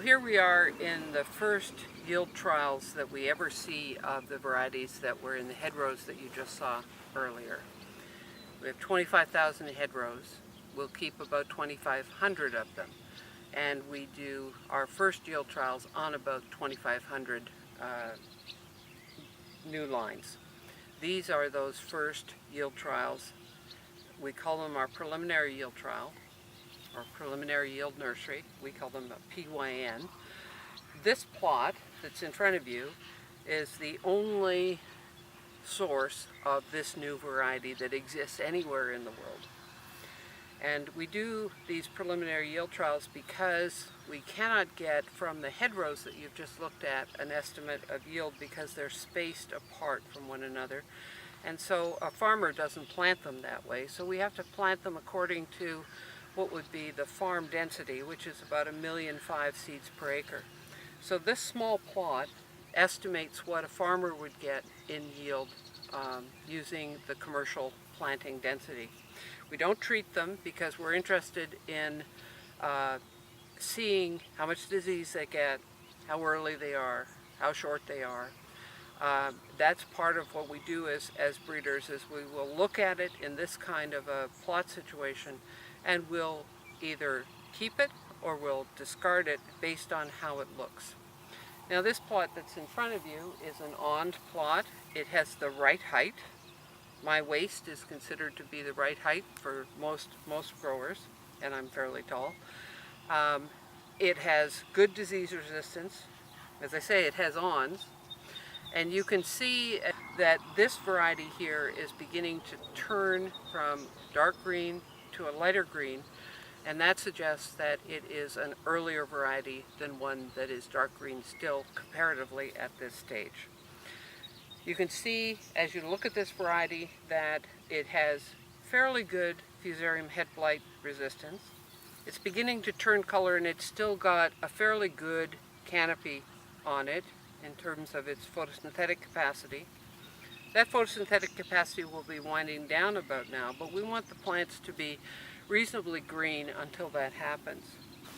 here we are in the first yield trials that we ever see of the varieties that were in the hedgerows that you just saw earlier. We have 25,000 hedgerows. We'll keep about 2,500 of them. And we do our first yield trials on about 2,500 new lines. These are those first yield trials. We call them our preliminary yield trial, or preliminary yield nursery. We call them a PYN. This plot that's in front of you is the only source of this new variety that exists anywhere in the world. And we do these preliminary yield trials because we cannot get from the hedgerows that you've just looked at an estimate of yield because they're spaced apart from one another. And so a farmer doesn't plant them that way. So we have to plant them according to what would be the farm density, which is about 1.5 million seeds per acre. So this small plot estimates what a farmer would get in yield using the commercial planting density. We don't treat them because we're interested in seeing how much disease they get, how early they are, how short they are. That's part of what we do as breeders, is we will look at it in this kind of a plot situation and we'll either keep it or we'll discard it based on how it looks. Now this plot that's in front of you is an awned plot. It has the right height. My waist is considered to be the right height for most growers, and I'm fairly tall. It has good disease resistance. As I say, it has awns. And you can see that this variety here is beginning to turn from dark green to a lighter green, and that suggests that it is an earlier variety than one that is dark green still comparatively at this stage. You can see as you look at this variety that it has fairly good Fusarium head blight resistance. It's beginning to turn color and it's still got a fairly good canopy on it in terms of its photosynthetic capacity. That photosynthetic capacity will be winding down about now, but we want the plants to be reasonably green until that happens.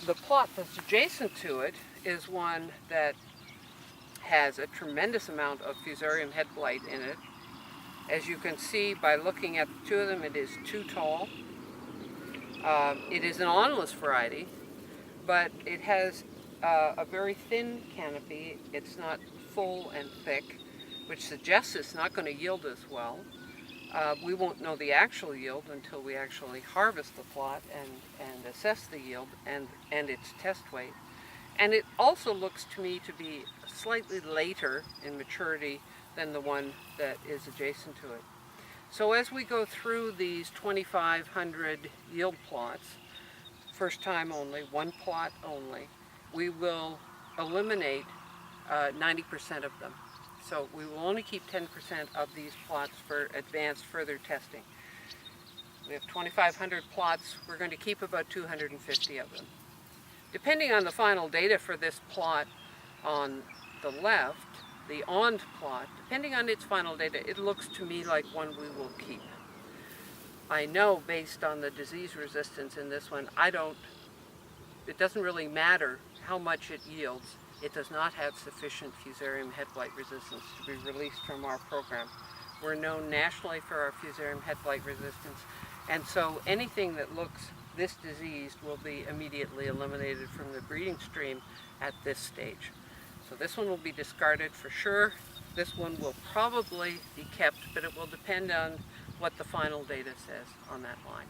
The plot that's adjacent to it is one that has a tremendous amount of Fusarium head blight in it. As you can see by looking at the two of them, it is too tall. It is an awnless variety, but it has a very thin canopy. It's not full and thick, which suggests it's not going to yield as well. We won't know the actual yield until we actually harvest the plot and assess the yield and its test weight. And it also looks to me to be slightly later in maturity than the one that is adjacent to it. So as we go through these 2,500 yield plots, first time only, one plot only, we will eliminate 90% of them. So we will only keep 10% of these plots for advanced further testing. We have 2,500 plots. We're going to keep about 250 of them. Depending on the final data for this plot on the left, the awned plot, depending on its final data, it looks to me like one we will keep. I know based on the disease resistance in this one, it doesn't really matter how much it yields. It does not have sufficient Fusarium head blight resistance to be released from our program. We're known nationally for our Fusarium head blight resistance, and so anything that looks this diseased will be immediately eliminated from the breeding stream at this stage. So this one will be discarded for sure. This one will probably be kept, but it will depend on what the final data says on that line.